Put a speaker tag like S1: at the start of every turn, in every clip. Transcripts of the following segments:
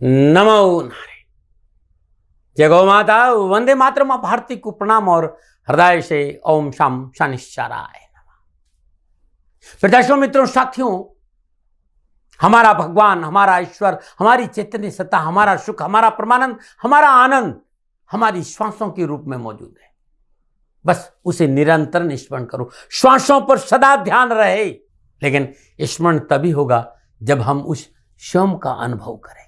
S1: नमो नारायण। जय गौ माता। वंदे मातरम। भारती को प्रणाम और हृदय से ओम शाम शनिश्चराय नमः। प्रदर्शकों, मित्रों, साथियों, हमारा भगवान, हमारा ईश्वर, हमारी चैतन्य सत्ता, हमारा सुख, हमारा परमानंद, हमारा आनंद हमारी श्वासों के रूप में मौजूद है। बस उसे निरंतर स्मरण करो, श्वासों पर सदा ध्यान रहे। लेकिन स्मरण तभी होगा जब हम उस स्वयं का अनुभव करेंगे।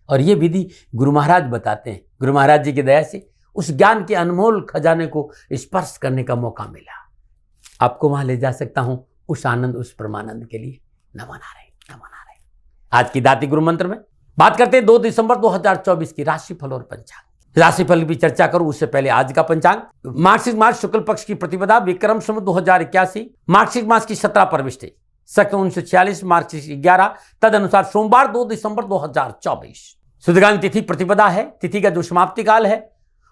S1: और ये विधि गुरु महाराज बताते हैं। गुरु महाराज जी की दया से उस ज्ञान के अनमोल खजाने को स्पर्श करने का मौका मिला। आपको वहां ले जा सकता हूं उस आनंद, उस परमानंद के लिए। नमो नारायण, नमो नारायण। आज की दाती गुरु मंत्र में बात करते हैं 2 दिसंबर 2024 की राशिफल और पंचांग। राशिफल की चर्चा करूं उससे पहले आज का पंचांग। मार्गशीर्ष मास शुक्ल पक्ष की प्रतिपदा विक्रम संवत 2081, मार्गशीर्ष मास की 17 परविष्टि, सक 1946, मार्गशीर्ष 11, तदनुसार सोमवार 2 दिसंबर 2024। सुदगान तिथि प्रतिपदा है। तिथि का जो समाप्ति काल है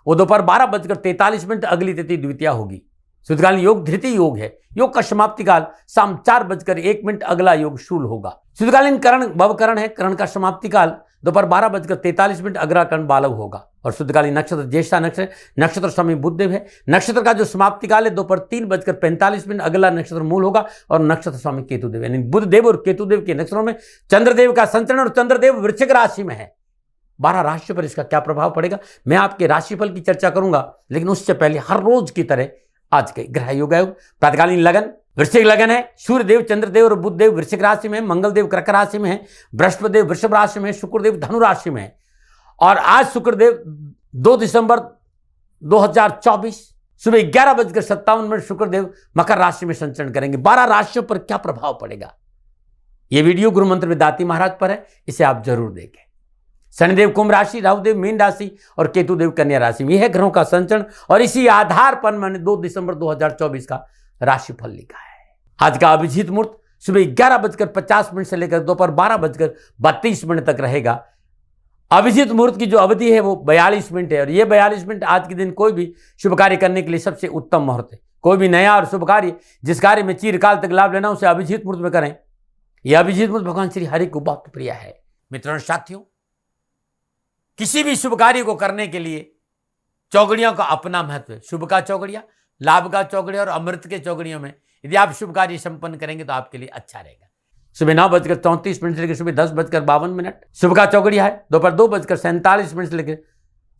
S1: वो दोपहर 12:43, अगली तिथि द्वितीया होगी। सुदगान योग धृति योग है। योग का समाप्ति काल शाम 4:01, अगला योग शूल होगा। सुदकालीन करण भवकरण है। करण का समाप्ति काल दोपहर 12:43, अगला करण बालव होगा। और शुद्धकालीन नक्षत्र ज्येष्ठा नक्षत्र, नक्षत्र स्वामी बुधदेव है। नक्षत्र का जो समाप्ति काल है दोपहर 3:45, अगला नक्षत्र मूल होगा और नक्षत्र स्वामी केतुदेव, यानी बुधदेव और केतुदेव के नक्षत्रों में चंद्रदेव का संचरण, और चंद्रदेव वृश्चिक राशि में है। 12 राशियों पर इसका क्या प्रभाव पड़ेगा मैं आपके राशिफल की चर्चा करूंगा। लेकिन उससे पहले हर रोज की तरह आज के ग्रह योग आयोग। प्रातकालीन लगन वृश्चिक लगन है। सूर्यदेव, चंद्रदेव और बुधदेव वृश्चिक राशि में, मंगलदेव कर्क राशि में है, बृहस्पतिदेव वृषभ राशि में, शुक्रदेव धनु राशि में है। और आज शुक्रदेव 2 दिसंबर 2024 सुबह 11:57 शुक्रदेव मकर राशि में संचरण करेंगे। 12 राशियों पर क्या प्रभाव पड़ेगा यह वीडियो गुरु मंत्र में दाती महाराज पर है, इसे आप जरूर देखें। शनिदेव कुंभ राशि, राहुदेव मीन राशि और केतुदेव कन्या राशि में। यह है ग्रहों का संचरण और इसी आधार पर मैंने 2 दिसंबर 2024 का राशिफल लिखा है। आज का अभिजीत मुहूर्त सुबह 11:50 से लेकर दोपहर 12:32 तक रहेगा। अभिजीत मुहूर्त की जो अवधि है वो 42 मिनट है और ये 42 मिनट आज के दिन कोई भी शुभ कार्य करने के लिए सबसे उत्तम मुहूर्त है। कोई भी नया और शुभ कार्य जिस कार्य में चिरकाल तक लाभ लेना उसे अभिजीत मुहूर्त में करें। यह अभिजीत मुहूर्त भगवान श्री हरि को बहुत प्रिय है। मित्रों, साथियों, किसी भी शुभ कार्य को करने के लिए चौगड़ियों का अपना महत्व है। शुभ का चौगड़िया, लाभ का चौगड़िया और अमृत के चौगड़ियों में यदि आप शुभ कार्य संपन्न करेंगे तो आपके लिए अच्छा रहेगा। सुबह 9:34 से लेकर सुबह 10:52 शुभ का चौगड़िया है। दोपहर 2:47 से लेकर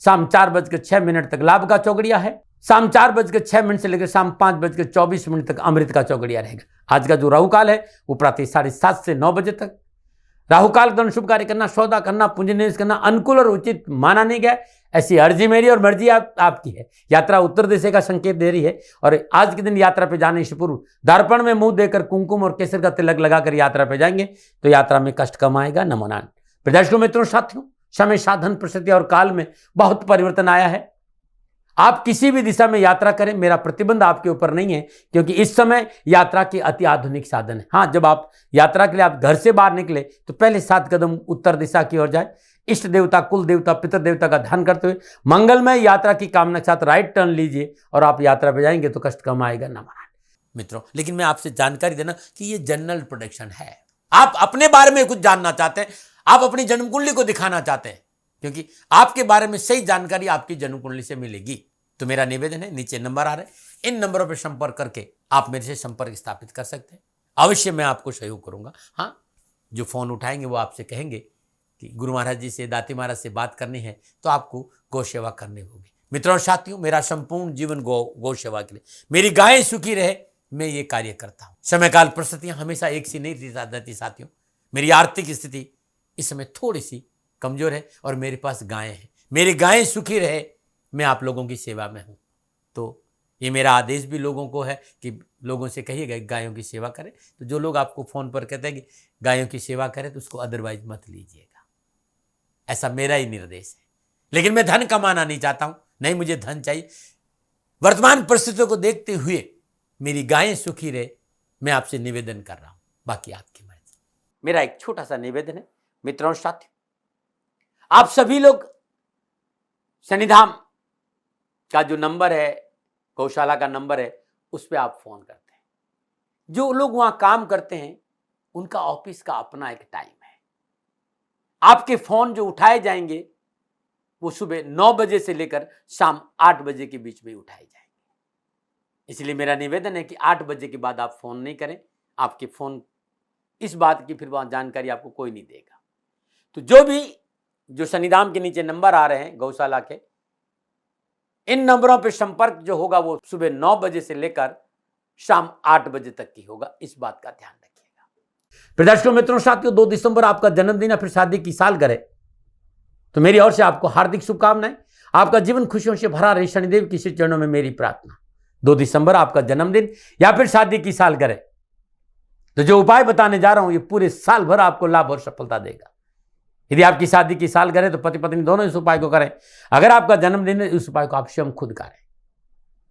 S1: शाम 4:06 तक लाभ का चौगड़िया है। शाम 4:06 से लेकर शाम 5:24 तक अमृत का चौगड़िया रहेगा। आज का जो राहु काल है वो प्रातः 7:30 से 9 बजे तक। राहु काल के दौरान शुभ कार्य करना, सौदा करना, पूंजी निवेश करना अनुकूल और उचित माना नहीं गया। ऐसी अर्जी मेरी और मर्जी आपकी है। यात्रा उत्तर दिशा का संकेत दे रही है और आज के दिन यात्रा पे जाने से पूर्व दर्पण में मुंह देकर कुमकुम और केसर का तिलक लगाकर यात्रा पे जाएंगे तो यात्रा में कष्ट कम आएगा। नमो नारायण। प्रदर्शकों, मित्रों, साथियों, समय, साधन, परिस्थिति और काल में बहुत परिवर्तन आया है। आप किसी भी दिशा में यात्रा करें, मेरा प्रतिबंध आपके ऊपर नहीं है क्योंकि इस समय यात्रा के अति आधुनिक साधन है। हाँ, जब आप यात्रा के लिए आप घर से बाहर निकले तो पहले 7 कदम उत्तर दिशा की ओर जाए। इष्ट देवता, कुल देवता, पितृ देवता का ध्यान करते हुए मंगलमय यात्रा की कामना के साथ राइट टर्न लीजिए और आप यात्रा पे जाएंगे तो कष्ट कम आएगा। नमो नारायण। मित्रों, लेकिन मैं आपसे जानकारी देना कि ये जनरल प्रोडिक्शन है। आप अपने बारे में कुछ जानना चाहते हैं, आप अपनी जन्म कुंडली को दिखाना चाहते हैं क्योंकि आपके बारे में सही जानकारी आपकी जन्म कुंडली से मिलेगी। तो मेरा निवेदन है, नीचे नंबर आ रहे हैं, इन नंबरों पर संपर्क करके आप मेरे से संपर्क स्थापित कर सकते हैं। अवश्य मैं आपको सहयोग करूंगा। हाँ, जो फोन उठाएंगे वो आपसे कहेंगे कि गुरु महाराज जी से, दाती महाराज से बात करनी है तो आपको गौ सेवा करनी होगी। मित्रों और साथियों, मेरा संपूर्ण जीवन गौ सेवा के लिए, मेरी गायें सुखी रहे, मैं ये कार्य करता हूँ। समय काल परिस्थितियां हमेशा एक सी नहीं रहती साथियों। मेरी आर्थिक स्थिति इस समय थोड़ी सी कमजोर है और मेरे पास गायें हैं। मेरी गायें सुखी रहे, मैं आप लोगों की सेवा में हूं। तो ये मेरा आदेश भी लोगों को है कि लोगों से कहिएगा गायों की सेवा करें। तो जो लोग आपको फोन पर कहते हैं कि गायों की सेवा करें तो उसको अदरवाइज मत लीजिएगा, ऐसा मेरा ही निर्देश है। लेकिन मैं धन कमाना नहीं चाहता हूं, नहीं मुझे धन चाहिए। वर्तमान परिस्थितियों को देखते हुए मेरी गायें सुखी रहे, मैं आपसे निवेदन कर रहा हूं, बाकी आपकी मर्जी। मेरा एक छोटा सा निवेदन है मित्रों, साथियों, आप सभी लोग शनिधाम का जो नंबर है, गौशाला का नंबर है, उस पर आप फोन करते हैं। जो लोग वहां काम करते हैं उनका ऑफिस का अपना एक टाइम है। आपके फोन जो उठाए जाएंगे वो सुबह 9 बजे से लेकर शाम 8 बजे के बीच में उठाए जाएंगे। इसलिए मेरा निवेदन है कि 8 बजे के बाद आप फोन नहीं करें। आपके फोन इस बात की फिर वहां जानकारी आपको कोई नहीं देगा। तो जो शनिधाम के नीचे नंबर आ रहे हैं गौशाला के, इन नंबरों पर संपर्क जो होगा वो सुबह 9 बजे से लेकर शाम 8 बजे तक की होगा। इस बात का ध्यान रखिएगा। फिर दर्शकों मित्रों साथियों, 2 दिसंबर आपका जन्मदिन या फिर शादी की सालगिरह, तो मेरी ओर से आपको हार्दिक शुभकामनाएं। आपका जीवन खुशियों से भरा रहे, शनिदेव की श्री चरणों में मेरी प्रार्थना। 2 दिसंबर आपका जन्मदिन या फिर शादी की सालगिरह, तो जो उपाय बताने जा रहा हूं ये पूरे साल भर आपको लाभ और सफलता देगा। यदि आपकी शादी की सालगिरह तो पति पत्नी दोनों इस उपाय को करें। अगर आपका जन्मदिन है इस उपाय को आप स्वयं खुद करें।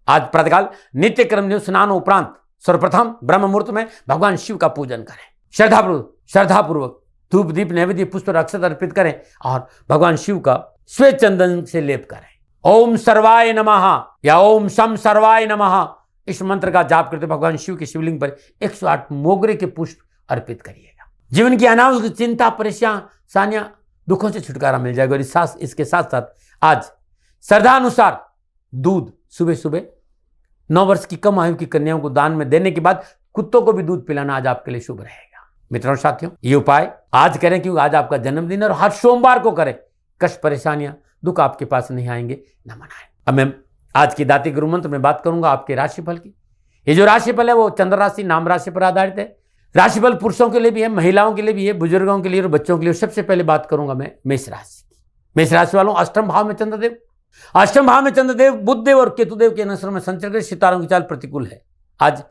S1: आज प्रातःकाल नित्य क्रम स्नान उपरांत सर्वप्रथम ब्रह्म मुहूर्त में भगवान शिव का पूजन करें। श्रद्धापूर्वक धूप दीप नैवेद्य पुष्प और अक्षत अर्पित करें और भगवान शिव का श्वेत चंदन से लेप करें। ओम सर्वाय नमः या ओम शम सर्वाय नमः, इस मंत्र का जाप करते भगवान शिव के शिवलिंग पर 108 मोगरे के पुष्प अर्पित करिएगा। जीवन की अनावश्यक चिंता परेशानियां दुखों से छुटकारा मिल जाएगा। और इसके साथ साथ आज श्रद्धा अनुसार दूध सुबह सुबह 9 वर्ष की कम आयु की कन्याओं को दान में देने के बाद कुत्तों को भी दूध पिलाना आज आपके लिए शुभ रहेगा। मित्रों साथियों, ये उपाय आज करें क्योंकि आज आपका जन्मदिन है और हर सोमवार को करें। कष्ट परेशानियां दुख आपके पास नहीं आएंगे, न मनाएं। अब मैं आज की दाती गुरु मंत्र में बात करूंगा आपके राशिफल की। ये जो राशिफल है वो चंद्र राशि नाम राशि पर आधारित है। राशिफल पुरुषों के लिए भी है, महिलाओं के लिए भी है, बुजुर्गों के लिए और बच्चों के लिए। सबसे पहले बात करूंगा मैं मेष राशि की। मेष राशि वालों, अष्टम भाव में चंद्रदेव बुधदेव और केतुदेव के नक्षत्र में संचरण कर सितारों की चाल प्रतिकूल है। आज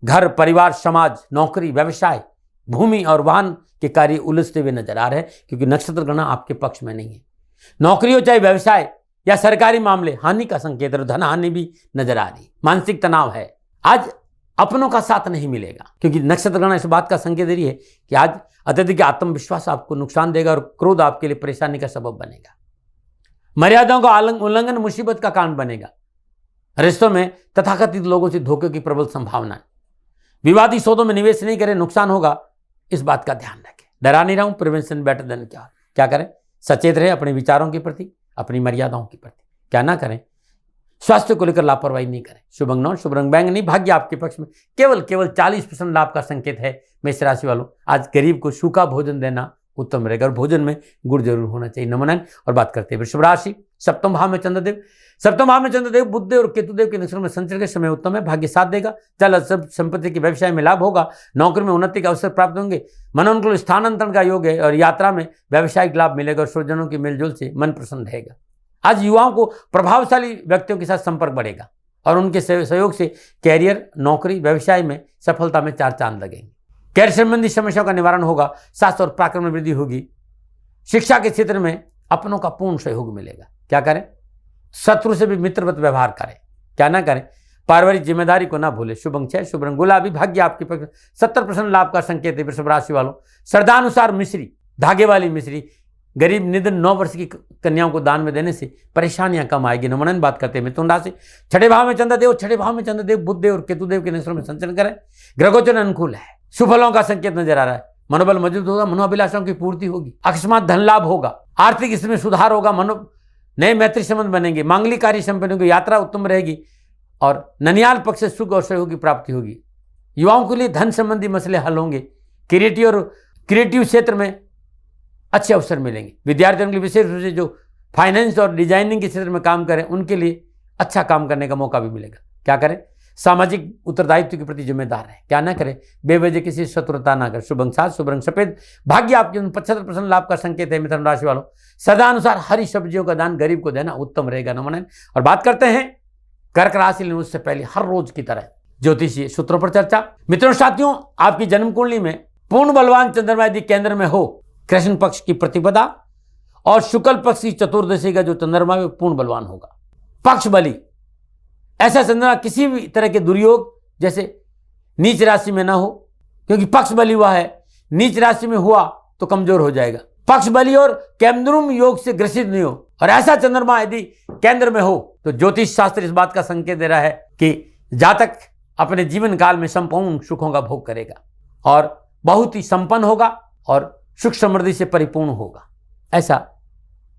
S1: घर परिवार समाज नौकरी व्यवसाय भूमि और वाहन के कार्य उलझते हुए नजर आ रहे हैं क्योंकि नक्षत्र गणना आपके पक्ष में नहीं है। नौकरी हो चाहे व्यवसाय या सरकारी मामले, हानि का संकेत और धन हानि भी नजर आ रही। मानसिक तनाव है। आज अपनों का साथ नहीं मिलेगा क्योंकि नक्षत्र गणना इस बात का संकेत दे रही है कि आज अत्यधिक आत्मविश्वास आपको नुकसान देगा और क्रोध आपके लिए परेशानी का सबब बनेगा। मर्यादाओं का उल्लंघन मुसीबत का कारण बनेगा। रिश्तों में तथाकथित लोगों से धोखे की प्रबल संभावना है। विवादी सौदों में निवेश नहीं करें, नुकसान होगा, इस बात का ध्यान रखें। डरा नहीं रहूं, प्रिवेंशन बेटर देन क्योर। क्या करें? सचेत रहे अपने विचारों के प्रति, अपनी मर्यादाओं के प्रति। क्या ना करें? स्वास्थ्य को लेकर लापरवाही नहीं करें। शुभ अंग नौ, शुभ रंग बैंगनी, भाग्य आपके पक्ष में। केवल 40% लाभ का संकेत है। मेष राशि वालों, आज गरीब को सूखा भोजन देना उत्तम रहेगा और भोजन में गुड़ जरूर होना चाहिए। नमन। और बात करते हैं वृषभ राशि। सप्तम भाव में चंद्रदेव बुधदेव और केतुदेव के नक्षत्र में संचरण के समय उत्तम है। भाग्य साथ देगा। चल संपत्ति के व्यवसाय में लाभ होगा। नौकरी में उन्नति के अवसर प्राप्त होंगे। मनोनुकूल स्थानांतरण का योग है और यात्रा में व्यावसायिक लाभ मिलेगा और स्वजनों के मेलजोल से मन प्रसन्न रहेगा। आज युवाओं को प्रभावशाली व्यक्तियों के साथ संपर्क बढ़ेगा और उनके सहयोग से कैरियर नौकरी व्यवसाय में सफलता में 4 चांद लगेंगे। कैरियर संबंधी समस्याओं का निवारण होगा। साहस और पराक्रम में वृद्धि होगी। शिक्षा के क्षेत्र में अपनों का पूर्ण सहयोग मिलेगा। क्या करें? शत्रु से भी मित्रवत व्यवहार करें। क्या ना करें? पारिवारिक जिम्मेदारी को ना भूले। शुभ अंक 6, शुभ रंग गुलाबी, भाग्य आपके पक्ष। 70% लाभ का संकेत है। वृषभ राशि वालों, श्रद्धानुसार मिश्री, धागे वाली मिश्री गरीब निधन 9 वर्ष की कन्याओं को दान में देने से परेशानियां कम आएगी। नमन। बात करते हैं मिथुन राशि। छठे भाव में चंद्रदेव बुधदेव और केतुदेव के नक्षत्र में संचरण करें। ग्रहोचर अनुकूल है। शुभ फलों का संकेत नजर आ रहा है। मनोबल मजबूत होगा। मनोअभिलाषाओं की पूर्ति होगी। अकस्मात धन लाभ होगा। आर्थिक स्थिति में सुधार होगा। नए मैत्री संबंध बनेंगे। मांगलिक कार्य संपन्न होगी। यात्रा उत्तम रहेगी और ननियाल पक्ष से सुख और सहयोग की प्राप्ति होगी। युवाओं के लिए धन संबंधी मसले हल होंगे। क्रिएटिव क्षेत्र में अच्छे अवसर मिलेंगे। विद्यार्थियों के लिए विशेष रूप से जो फाइनेंस और डिजाइनिंग के क्षेत्र में काम करें उनके लिए अच्छा काम करने का मौका भी मिलेगा। क्या करें? सामाजिक उत्तरदायित्व के प्रति जिम्मेदार है। क्या ना करें? बेवजह किसी शत्रुता ना करें। शुभ अंक 7, शुभ रंग सफेद, भाग्य आपके 75% लाभ का संकेत है। मिथुन राशि वालों, सदा अनुसार हरी सब्जियों का दान गरीब को देना उत्तम रहेगा। नमन। और बात करते हैं कर्क राशि। लेकिन उससे पहले हर रोज की तरह ज्योतिषीय सूत्रों पर चर्चा। मित्रों साथियों, आपकी जन्म कुंडली में पूर्ण बलवान चंद्रमा यदि केंद्र में हो, कृष्ण पक्ष की प्रतिपदा और शुक्ल पक्ष की चतुर्दशी का जो चंद्रमा है पूर्ण बलवान होगा। पक्ष बली, ऐसा चंद्रमा किसी भी तरह के दुर्योग जैसे नीच राशि में ना हो, क्योंकि पक्ष बली हुआ है। नीच राशि में हुआ तो कमजोर हो जाएगा। पक्ष बली और केमद्रुम योग से ग्रसित नहीं हो और ऐसा चंद्रमा यदि केंद्र में हो तो ज्योतिष शास्त्र इस बात का संकेत दे रहा है कि जातक अपने जीवन काल में संपूर्ण सुखों का भोग करेगा और बहुत ही संपन्न होगा और सुख समृद्धि से परिपूर्ण होगा। ऐसा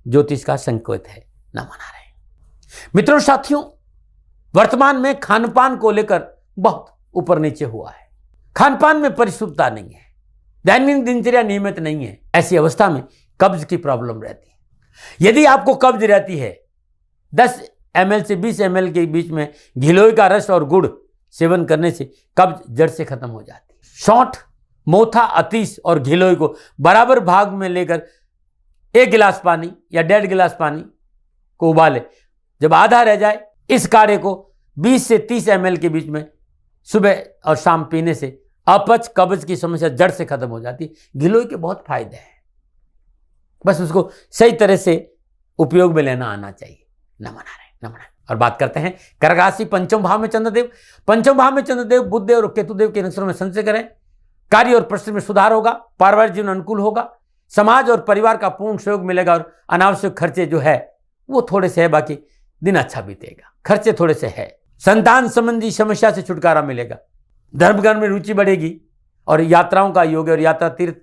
S1: ज्योतिष का संकेत है, न मना रहे। मित्रों साथियों, वर्तमान में खानपान को लेकर बहुत ऊपर नीचे हुआ है। खानपान में परिशुद्धता नहीं है, दैनिक दिनचर्या नियमित नहीं है। ऐसी अवस्था में कब्ज की प्रॉब्लम रहती है। यदि आपको कब्ज रहती है, 10 ml से 20 ml के बीच में घिलोय का रस और गुड़ सेवन करने से कब्ज जड़ से खत्म हो जाती है। सौंठ, मोथा, अतीस और घिलोय को बराबर भाग में लेकर 1 गिलास पानी या 1.5 गिलास पानी को उबाले। जब आधा रह जाए, इस काढ़े को 20 से 30 ml के बीच में सुबह और शाम पीने से अपच कब्ज की समस्या जड़ से खत्म हो जाती है। घिलोय के बहुत फायदे हैं, बस उसको सही तरह से उपयोग में लेना आना चाहिए। न मना रहे, न मना। और बात करते हैं कर्क राशि, पंचम भाव में चंद्रदेव। पंचम भाव में चंद्रदेव बुधदेव और केतुदेव के नक्षत्रों में संचय करें। कार्य और परिश्रम में सुधार होगा, पारिवारिक जीवन अनुकूल होगा, समाज और परिवार का पूर्ण सहयोग मिलेगा और अनावश्यक खर्चे जो है वो थोड़े से है, बाकी दिन अच्छा बीतेगा। खर्चे थोड़े से है। संतान संबंधी समस्या से छुटकारा मिलेगा। धर्मकर्म में रुचि बढ़ेगी और यात्राओं का योग है और यात्रा तीर्थ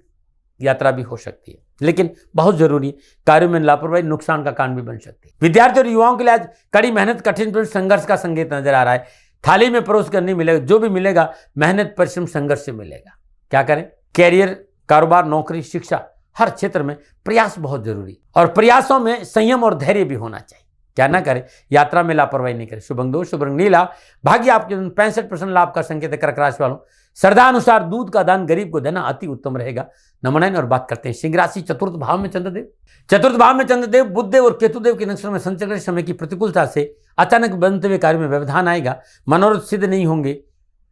S1: यात्रा भी हो सकती है, लेकिन बहुत जरूरी कार्यों में लापरवाही नुकसान का कारण भी बन सकती है। विद्यार्थी और युवाओं के लिए आज कड़ी मेहनत, कठिन संघर्ष का संकेत नजर आ रहा है। थाली में परोस कर नहीं मिलेगा, जो भी मिलेगा मेहनत, परिश्रम, संघर्ष से मिलेगा। क्या करें? कैरियर, कारोबार, नौकरी, शिक्षा, हर क्षेत्र में प्रयास बहुत जरूरी और प्रयासों में संयम और धैर्य भी होना चाहिए। क्या ना करें? यात्रा में लापरवाही नहीं करें। शुभ अंक 2, शुभ रंग नीला। भाग्य आपके 65% लाभ का संकेत है। कर्क राशि वालों, श्रद्धा अनुसार दूध का दान गरीब को देना अति उत्तम रहेगा। नमन। और बात करते हैं सिंह राशि, चतुर्थ भाव में चंद्रदेव। चतुर्थ भाव में चंद्रदेव बुधदेव और केतुदेव के नक्षत्र में संचय करने समय की प्रतिकूलता से अचानक बनते हुए कार्य में व्यवधान आएगा। मनोरथ सिद्ध नहीं होंगे।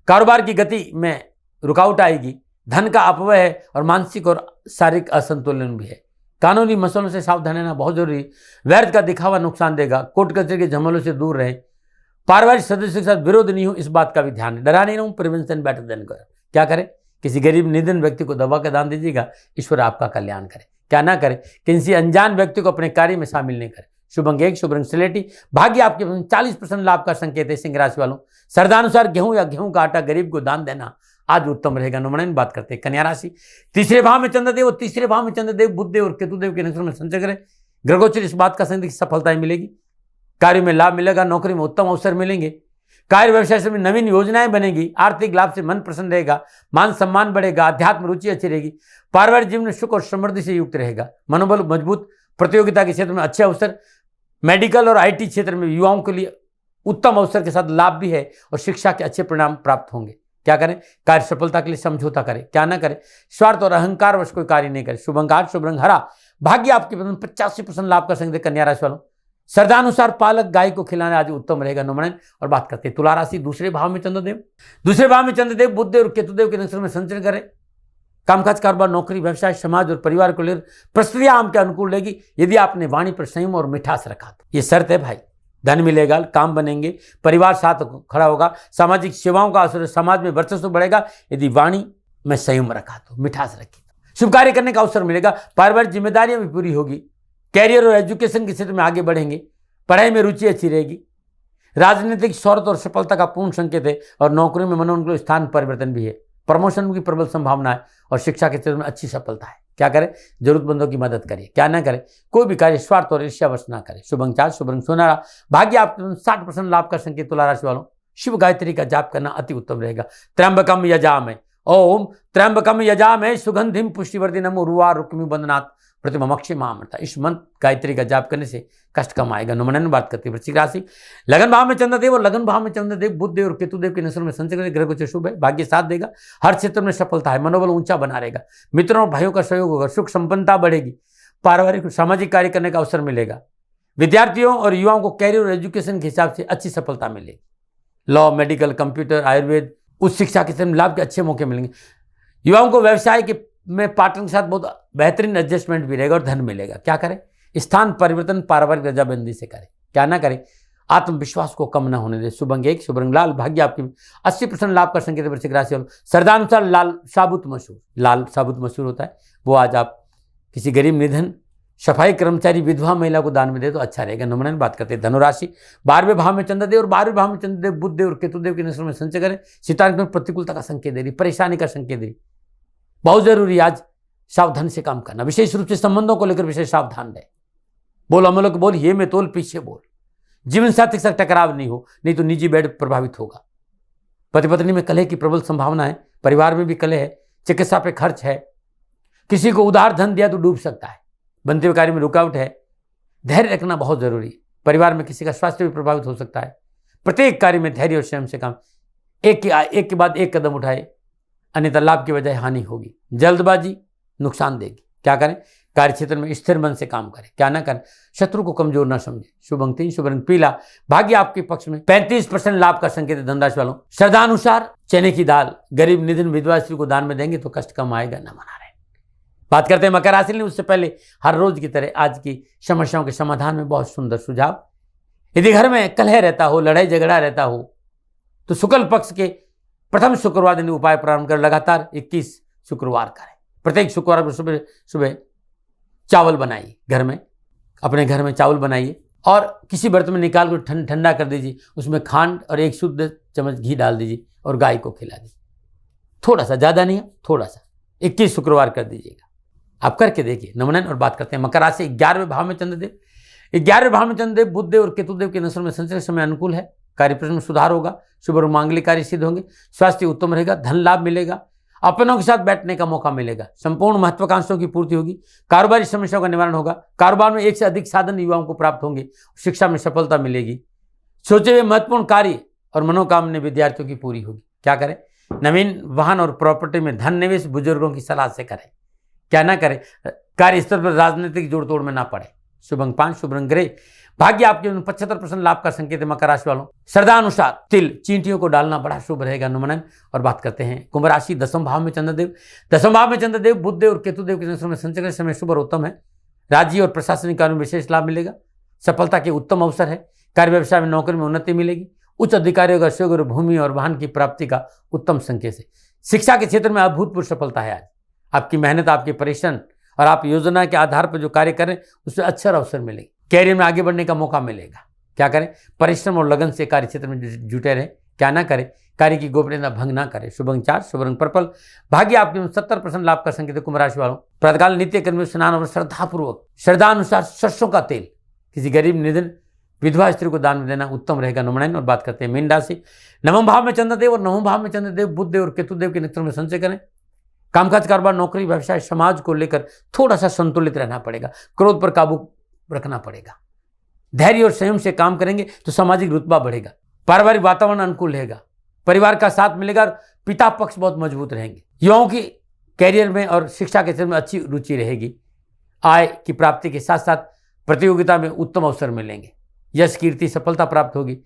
S1: कारोबार की गति में रुकावट आएगी। धन का अपव्यय है और मानसिक और शारीरिक असंतुलन भी है। कानूनी मसलों से सावधान रहना बहुत जरूरी। व्यर्थ का दिखावा नुकसान देगा। कोर्ट कचहरी के झमेलों से दूर रहें। पारिवारिक सदस्यों के साथ विरोध नहीं हो, इस बात का भी ध्यान है। डरा नहीं रहूं, प्रिवेंशन बेटर देन कर। क्या करें? किसी गरीब निधन व्यक्ति को दवा का दान दीजिएगा, ईश्वर आपका कल्याण करे। क्या ना करें? किसी अनजान व्यक्ति को अपने कार्य में शामिल नहीं करें। शुभ अंक 1, शुभ रंग स्लेटी। भाग्य आपके 40% लाभ का संकेत है। सिंह राशि वालों, श्रद्धानुसार गेहूं या गेहूं का आटा गरीब को दान देना आज उत्तम रहेगा। नमन। बात करते हैं कन्या राशि, तीसरे भाव में चंद्रदेव और तीसरे भाव में चंद्रदेव बुधदेव और केतुदेव के नक्षत्र में संचय करें। ग्रहोचर इस बात का संकेत सफलताएं मिलेगी। कार्य में लाभ मिलेगा। नौकरी में उत्तम अवसर मिलेंगे। कार्य व्यवसाय से नवीन योजनाएं बनेगी। आर्थिक लाभ से मन प्रसन्न रहेगा। मान सम्मान बढ़ेगा। अध्यात्म रुचि अच्छी रहेगी। पारिवारिक जीवन में सुख और समृद्धि से युक्त रहेगा। मनोबल मजबूत। प्रतियोगिता के क्षेत्र में अच्छे अवसर। मेडिकल और IT क्षेत्र में युवाओं के लिए उत्तम अवसर के साथ लाभ भी है और शिक्षा के अच्छे परिणाम प्राप्त होंगे। क्या करें? कार्य सफलता के लिए समझौता करें। क्या ना करें? स्वार्थ और अहंकार वश कोई कार्य नहीं करें। शुभ अंक 8, शुभ रंग हरा। भाग्य आपके 85% लाभ का संकेत। कन्या राशि वालों, श्रद्धानुसार पालक गाय को खिलाना आज उत्तम रहेगा। नमन। और बात करते हैं तुला राशि, दूसरे भाव में चंद्रदेव। दूसरे भाव में चंद्रदेव बुधदेव और केतुदेव के नक्षत्र में संचय करें। कामकाज, कारोबार, नौकरी, व्यवसाय, समाज और परिवार को लेकर परिस्थितियां आपके अनुकूल रहेगी यदि आपने वाणी पर संयम और मिठास रखा तो। ये शर्त है भाई। धन मिलेगा, काम बनेंगे, परिवार साथ खड़ा होगा, सामाजिक सेवाओं का असर, समाज में वर्चस्व बढ़ेगा यदि वाणी में संयम रखा तो, मिठास रखी तो। शुभ कार्य करने का अवसर मिलेगा। पारिवारिक जिम्मेदारियां भी पूरी होगी। कैरियर और एजुकेशन के क्षेत्र में आगे बढ़ेंगे। पढ़ाई में रुचि अच्छी रहेगी। राजनीतिक शौहरत और सफलता का पूर्ण संकेत है और नौकरी में मनोनुकूल स्थान परिवर्तन भी है। प्रमोशन की प्रबल संभावना है और शिक्षा के क्षेत्र में अच्छी सफलता है। क्या करें? जरूरतमंदों की मदद करिए। क्या ना करें? कोई भी कार्य स्वार्थ और ईर्ष्यावश ना करें। शुभ अंक 4, शुभ रंग सुनहरा। भाग्य आपके 60% लाभ का संकेत। तुला राशि वालों, शिव गायत्री का जाप करना अति उत्तम रहेगा। त्र्यंबकम यजामहे, ओम त्र्यंबकम यजामहे सुगंधिम पुष्टिवर्धनम उर्वारुकमिव रुक्मी बंधनात् प्रतिममक्षे मामृता। इस मंत्र गायत्री का जाप करने से कष्ट कम आएगा। नमन। बात करते हैं वृश्चिक राशि, लगन भाव में चंद्रदेव और लगन भाव में चंद्रदेव बुधदेव और केतुदेव के नक्षत्र में संचय करें। ग्रह गोचर शुभ है। भाग्य साथ देगा। हर क्षेत्र में सफलता है। मनोबल ऊंचा बना रहेगा। मित्रों और भाइयों का सहयोग होगा। सुख संपन्नता बढ़ेगी। पारिवारिक सामाजिक कार्य करने का अवसर मिलेगा। विद्यार्थियों और युवाओं को कैरियर और एजुकेशन के हिसाब से अच्छी सफलता मिलेगी। लॉ, मेडिकल, कंप्यूटर, आयुर्वेद, उच्च शिक्षा के क्षेत्र में लाभ के अच्छे मौके मिलेंगे। युवाओं को व्यवसाय के में पार्टनर के साथ बहुत बेहतरीन एडजस्टमेंट भी रहेगा और धन मिलेगा। क्या करें? स्थान परिवर्तन पारिवारिक रजाबंदी से करें। क्या ना करें? आत्मविश्वास को कम ना होने दे। शुभ अंक 1, शुभ रंग लाल। भाग्य आपकी 80% लाभ का संकेत। वृश्चिक राशि वालों, श्रद्धानुसार लाल साबुत मसूर, लाल साबुत मसूर होता है, वो आज आप किसी गरीब, निधन, सफाई कर्मचारी, विधवा महिला को दान में दे तो अच्छा रहेगा। नमन। बात करते हैं धनुराशि, 12वें भाव में चंद्रदेव और 12वें भाव में चंद्रदेव बुधदेव और केतुदेव के नक्षत्र में संचय करें। सितारे में प्रतिकूलता का संकेत दे रही, परेशानी का संकेत दे रही। बहुत जरूरी आज सावधान से काम करना, विशेष रूप से संबंधों को लेकर विशेष सावधान रहे। बोल अमलों को बोल, ये में तोल पीछे बोल। जीवन साथी के साथ टकराव नहीं हो, नहीं तो निजी बैड प्रभावित होगा। पति पत्नी में कलह की प्रबल संभावना है, परिवार में भी कलह है, चिकित्सा पे खर्च है, किसी को उधार धन दिया तो डूब सकता है, बनते हुए कार्य में रुकावट है। धैर्य रखना बहुत जरूरी है। परिवार में किसी का स्वास्थ्य भी प्रभावित हो सकता है। प्रत्येक कार्य में धैर्य और संयम से काम, एक के बाद एक कदम उठाए, अन्यथा लाभ की बजाय हानि होगी। जल्दबाजी नुकसान देगी। क्या करें? कार्य क्षेत्र में स्थिर मन से काम करें। क्या ना करें? शत्रु को कमजोर ना समझे। शुभ अंक 3, शुभ रंग पीला। भाग्य आपके पक्ष में। 35% लाभ का संकेत है धनराशि वालों। श्रद्धानुसार चने की दाल गरीब निधन विधवा स्त्री को दान में देंगे तो कष्ट कम आएगा, न मना रहे। बात करते हैं मकर राशि में। उससे पहले हर रोज की तरह आज की समस्याओं के समाधान में बहुत सुंदर सुझाव। यदि घर में कलह रहता हो, लड़ाई झगड़ा रहता हो, तो शुक्ल पक्ष के प्रथम शुक्रवार दिन उपाय प्रारंभ कर लगातार 21 शुक्रवार करें। प्रत्येक शुक्रवार को सुबह सुबह चावल बनाइए, घर में अपने घर में चावल बनाइए और किसी बर्तन में निकाल कर ठंडा कर दीजिए। उसमें खांड और 1 शुद्ध चम्मच घी डाल दीजिए और गाय को खिला दीजिए। थोड़ा सा, ज़्यादा नहीं, थोड़ा सा। 21 शुक्रवार कर दीजिएगा, आप करके देखिए नमनन। और बात करते हैं मकर राशि। 11वें भाव में चंद्रदेव। 11वें भाव में चंद्रदेव बुधदेव और केतुदेव के नसर में संचरण समय अनुकूल है। कार्य प्रश्न में सुधार होगा। शुभ और मांगलिक कार्य सिद्ध होंगे। स्वास्थ्य उत्तम रहेगा। धन लाभ मिलेगा। अपनों के साथ बैठने का मौका मिलेगा। संपूर्ण महत्वाकांक्षाओं की पूर्ति होगी। कारोबारी समस्याओं का निवारण होगा। कारोबार में एक से अधिक साधन युवाओं को प्राप्त होंगे। शिक्षा में सफलता मिलेगी। सोचे हुए महत्वपूर्ण कार्य और मनोकामना विद्यार्थियों की पूरी होगी। क्या करें? नवीन वाहन और प्रॉपर्टी में धन निवेश बुजुर्गों की सलाह से करें। क्या ना करें? कार्य स्तर पर राजनीतिक जोड़ तोड़ में ना पड़े। शुभ अंक 5, शुभ रंग ग्रे। भाग्य आपके 75% लाभ का संकेत है मकर राशि वालों। श्रद्धा अनुसार तिल चींटियों को डालना बड़ा शुभ रहेगा, अनुमनन। और बात करते हैं कुंभ राशि। 10वें भाव में चंद्रदेव। 10वें भाव में चंद्रदेव बुधदेव और केतुदेव के नसर में संचरण समय शुभ और उत्तम है। राज्य और प्रशासनिक कार्यों में विशेष लाभ मिलेगा। सफलता के उत्तम अवसर है। कार्य व्यवसाय में नौकरी में उन्नति मिलेगी। उच्च अधिकारियों का सहयोग और भूमि और वाहन की प्राप्ति का उत्तम संकेत है। शिक्षा के क्षेत्र में अभूतपूर्व सफलता है। आज आपकी मेहनत, आपके परिश्रम और आप योजना के आधार पर जो कार्य करें उससे अच्छे अवसर मिलेंगे। कैरियर में आगे बढ़ने का मौका मिलेगा। क्या करें? परिश्रम और लगन से कार्य क्षेत्र में जुटे रहें। क्या ना करें? कार्य की गोपनीयता भंग ना करें। शुभ अंक 4, शुभ रंग पर्पल। भाग्य आपके 70% लाभ का संकेत है कुंभ राशि वालों। प्रातःकाल नित्य कर्म में स्नान और श्रद्धापूर्वक श्रद्धानुसार सरसों का तेल किसी गरीब निधन विधवा स्त्री को दान में देना उत्तम रहेगा, नमन। और बात करते हैं मीन राशि। 9वें भाव में चंद्रदेव और 9वें भाव में चंद्रदेव बुधदेव और केतुदेव के नक्षत्र में संचय करें। कामकाज, कारोबार, नौकरी, व्यवसाय, समाज को लेकर थोड़ा सा संतुलित रहना पड़ेगा। क्रोध पर काबू रखना पड़ेगा। धैर्य और संयम से काम करेंगे तो सामाजिक रुतबा बढ़ेगा। पारिवारिक वातावरण अनुकूल रहेगा। परिवार का साथ मिलेगा और पिता पक्ष बहुत मजबूत रहेंगे। युवाओं की कैरियर में और शिक्षा के क्षेत्र में अच्छी रुचि रहेगी। आय की प्राप्ति के साथ साथ प्रतियोगिता में उत्तम अवसर मिलेंगे। यश, कीर्ति, सफलता प्राप्त होगी।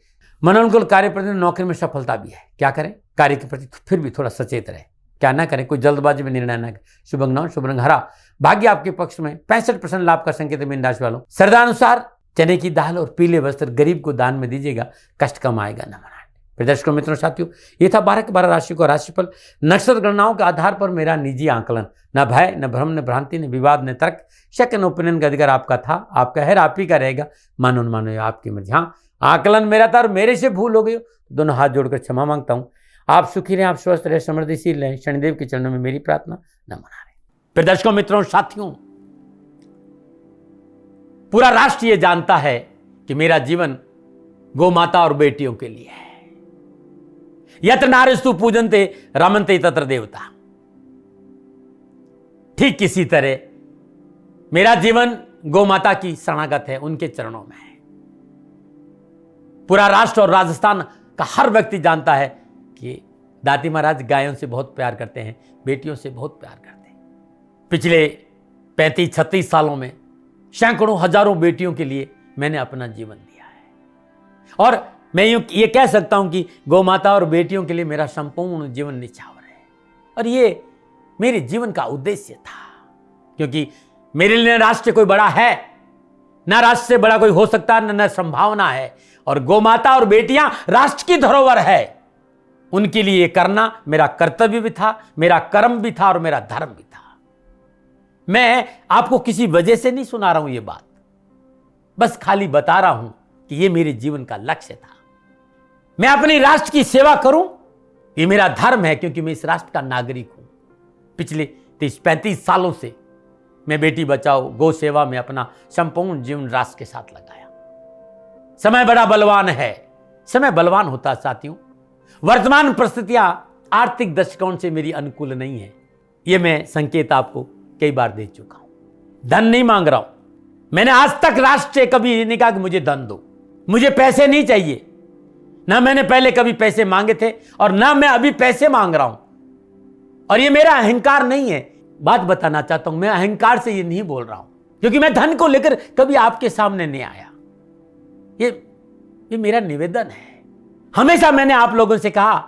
S1: मनोनुकूल कार्य प्रति नौकरी में सफलता भी है। क्या करें? कार्य के प्रति फिर भी थोड़ा सचेत रहे। क्या ना करें? कोई जल्दबाजी में निर्णय न करें। शुभ अंक 9, शुभ रंग हरा। भाग्य आपके पक्ष में। 65% लाभ का संकेत है मीन राशि वालों। श्रद्धानुसार चने की दाल और पीले वस्त्र गरीब को दान में दीजिएगा, कष्ट कम आएगा, न मनाएं। दर्शकों, मित्रों, साथियों, ये था 12 के 12 राशि को राशिफल। नक्षत्र गणनाओं के आधार पर मेरा निजी आकलन। न भय, न भ्रम, न भ्रांति, न विवाद, न तर्क, शक, न ओपिनियन का अधिकार आपका था, आपका है, आप ही का रहेगा। मानो न मानो आपकी मर्जी। हाँ, आकलन मेरा था और मेरे से भूल हो गई, दोनों हाथ जोड़कर क्षमा मांगता हूँ। आप सुखी रहें, आप स्वस्थ रहे, समृद्धिशील रहें, शनिदेव के चरणों में मेरी प्रार्थना। न मना रहे। दर्शकों, मित्रों, साथियों, पूरा राष्ट्र ये जानता है कि मेरा जीवन गौ माता और बेटियों के लिए है। यत्र नारीस्तु पूजन्ते रमन्ते तत्र देवता। ठीक किसी तरह मेरा जीवन गौ माता की शरणागत है, उनके चरणों में है। पूरा राष्ट्र और राजस्थान का हर व्यक्ति जानता है कि दादी महाराज गायों से बहुत प्यार करते हैं, बेटियों से बहुत प्यार करते हैं। पिछले 35-36 सालों में सैकड़ों हजारों बेटियों के लिए मैंने अपना जीवन दिया है। और मैं ये कह सकता हूं कि गौ माता और बेटियों के लिए मेरा संपूर्ण जीवन निछावर है। और ये मेरे जीवन का उद्देश्य था, क्योंकि मेरे लिए राष्ट्र कोई बड़ा है, ना राष्ट्र से बड़ा कोई हो सकता है, न संभावना है। और गौ माता और बेटियां राष्ट्र की धरोहर है। उनके लिए ये करना मेरा कर्तव्य भी था, मेरा कर्म भी था और मेरा धर्म भी था। मैं आपको किसी वजह से नहीं सुना रहा हूं ये बात, बस खाली बता रहा हूं कि ये मेरे जीवन का लक्ष्य था। मैं अपने राष्ट्र की सेवा करूं, ये मेरा धर्म है, क्योंकि मैं इस राष्ट्र का नागरिक हूं। पिछले 30-35 सालों से मैं बेटी बचाओ गौ सेवा में अपना संपूर्ण जीवन राष्ट्र के साथ लगाया। समय बड़ा बलवान है, समय बलवान होता साथियों। वर्तमान परिस्थितियां आर्थिक दृष्टिकोण से मेरी अनुकूल नहीं है, यह मैं संकेत आपको कई बार दे चुका हूं। धन नहीं मांग रहा हूं। मैंने आज तक राष्ट्र से कभी नहीं कहा कि मुझे धन दो, मुझे पैसे नहीं चाहिए। ना मैंने पहले कभी पैसे मांगे थे और ना मैं अभी पैसे मांग रहा हूं। और ये मेरा अहंकार नहीं है। बात बताना चाहता हूं, मैं अहंकार से ये नहीं बोल रहा हूं, क्योंकि मैं धन को लेकर कभी आपके सामने नहीं आया। ये मेरा निवेदन है। हमेशा मैंने आप लोगों से कहा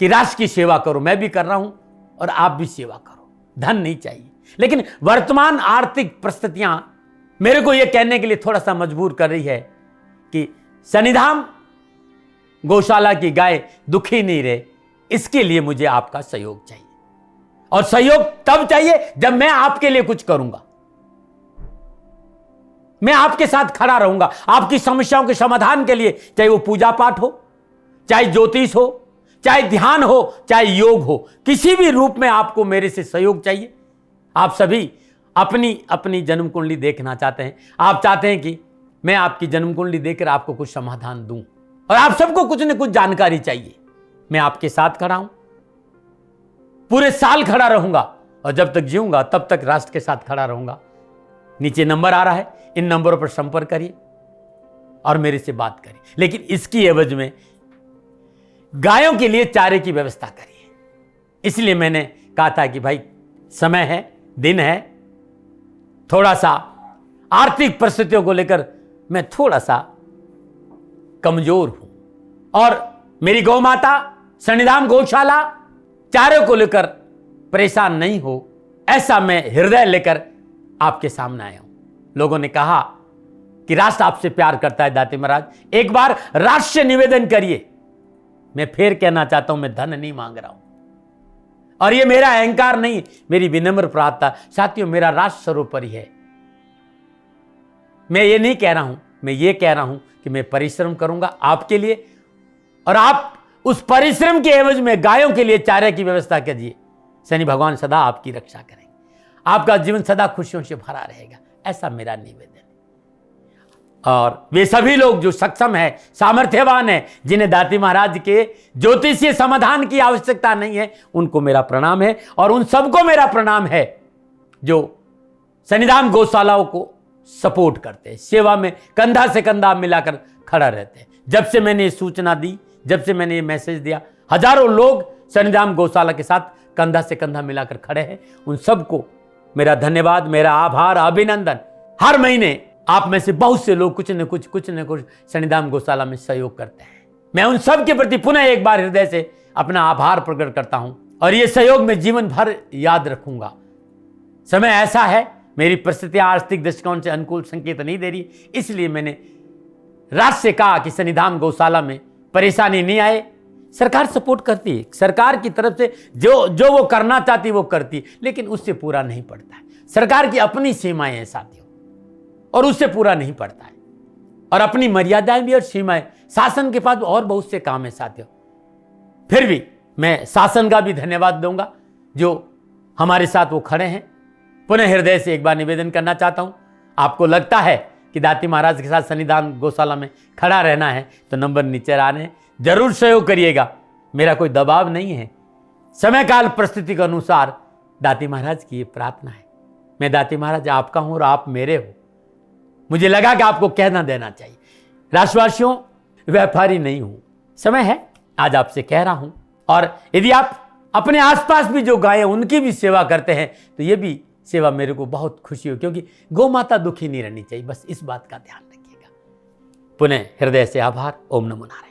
S1: कि राष्ट्र की सेवा करो, मैं भी कर रहा हूं और आप भी सेवा करो। धन नहीं चाहिए, लेकिन वर्तमान आर्थिक परिस्थितियां मेरे को यह कहने के लिए थोड़ा सा मजबूर कर रही है कि सन्निधाम गौशाला की गाय दुखी नहीं रहे, इसके लिए मुझे आपका सहयोग चाहिए। और सहयोग तब चाहिए जब मैं आपके लिए कुछ करूंगा। मैं आपके साथ खड़ा रहूंगा आपकी समस्याओं के समाधान के लिए, चाहे वो पूजा पाठ हो, चाहे ज्योतिष हो, चाहे ध्यान हो, चाहे योग हो, किसी भी रूप में आपको मेरे से सहयोग चाहिए। आप सभी अपनी अपनी जन्म कुंडली देखना चाहते हैं। आप चाहते हैं कि मैं आपकी जन्म कुंडली देखकर आपको कुछ समाधान दूं, और आप सबको कुछ न कुछ जानकारी चाहिए। मैं आपके साथ खड़ा हूं, पूरे साल खड़ा रहूंगा, और जब तक जीऊंगा तब तक राष्ट्र के साथ खड़ा रहूंगा। नीचे नंबर आ रहा है, इन नंबरों पर संपर्क करिए और मेरे से बात करिए। लेकिन इसकी एवज में गायों के लिए चारे की व्यवस्था करिए। इसलिए मैंने कहा था कि भाई समय है, दिन है, थोड़ा सा आर्थिक परिस्थितियों को लेकर मैं थोड़ा सा कमजोर हूं, और मेरी गौ माता सन्निधाम गौशाला चारे को लेकर परेशान नहीं हो, ऐसा मैं हृदय लेकर आपके सामने आया हूं। लोगों ने कहा कि राष्ट्र आपसे प्यार करता है दाते महाराज, एक बार राष्ट्र से निवेदन करिए। मैं फिर कहना चाहता हूं, मैं धन नहीं मांग रहा हूं, और यह मेरा अहंकार नहीं, मेरी विनम्र प्रार्थना। साथियों, मेरा राष्ट्र सर्वोपरि है। मैं ये नहीं कह रहा हूं, मैं ये कह रहा हूं कि मैं परिश्रम करूंगा आपके लिए, और आप उस परिश्रम के एवज में गायों के लिए चारे की व्यवस्था कीजिए। शनि भगवान सदा आपकी रक्षा करेंगे, आपका जीवन सदा खुशियों से भरा रहेगा, ऐसा मेरा निवेदन है। और वे सभी लोग जो सक्षम है, सामर्थ्यवान है, जिन्हें दाती महाराज के ज्योतिषीय समाधान की आवश्यकता नहीं है, उनको मेरा प्रणाम है। और उन सबको मेरा प्रणाम है जो सन्निधाम गौशालाओं को सपोर्ट करते हैं, सेवा में कंधा से कंधा मिलाकर खड़ा रहते हैं। जब से मैंने ये सूचना दी, जब से मैंने ये मैसेज दिया, हजारों लोग सन्निधाम गौशाला के साथ कंधा से कंधा मिलाकर खड़े हैं। उन सबको मेरा धन्यवाद, मेरा आभार, अभिनंदन। हर महीने आप में से बहुत से लोग कुछ न कुछ सन्निधाम गौशाला में सहयोग करते हैं। मैं उन सब के प्रति पुनः एक बार हृदय से अपना आभार प्रकट करता हूं, और ये सहयोग मैं जीवन भर याद रखूंगा। समय ऐसा है, मेरी परिस्थितियां आर्थिक दृष्टिकोण से अनुकूल संकेत नहीं दे रही, इसलिए मैंने राष्ट्र से कहा कि सन्निधाम गौशाला में परेशानी नहीं आए। सरकार सपोर्ट करती है, सरकार की तरफ से जो वो करना चाहती वो करती है, लेकिन उससे पूरा नहीं पड़ता है। सरकार की अपनी सीमाएं हैं साथियों, और उससे पूरा नहीं पड़ता है, और अपनी मर्यादाएं भी और सीमाएं। शासन के पास और बहुत से काम है साथियों। फिर भी मैं शासन का भी धन्यवाद दूंगा जो हमारे साथ वो खड़े हैं। पुनः हृदय से एक बार निवेदन करना चाहता हूं, आपको लगता है कि दाती महाराज के साथ सन्निधान गौशाला में खड़ा रहना है तो नंबर नीचे आ रहे हैं, जरूर सहयोग करिएगा। मेरा कोई दबाव नहीं है, समय काल परिस्थिति के अनुसार दाती महाराज की ये प्रार्थना है। मैं दाती महाराज आपका हूं और आप मेरे हो। मुझे लगा कि आपको कहना देना चाहिए। राष्ट्रवासियों, व्यापारी नहीं हूं, समय है आज आपसे कह रहा हूं। और यदि आप अपने आसपास भी जो गाय उनकी भी सेवा करते हैं तो ये भी सेवा मेरे को बहुत खुशी हो, क्योंकि गौ माता दुखी नहीं रहनी चाहिए। बस इस बात का ध्यान रखिएगा। पुनः हृदय से आभार। ओम नमो नारायण।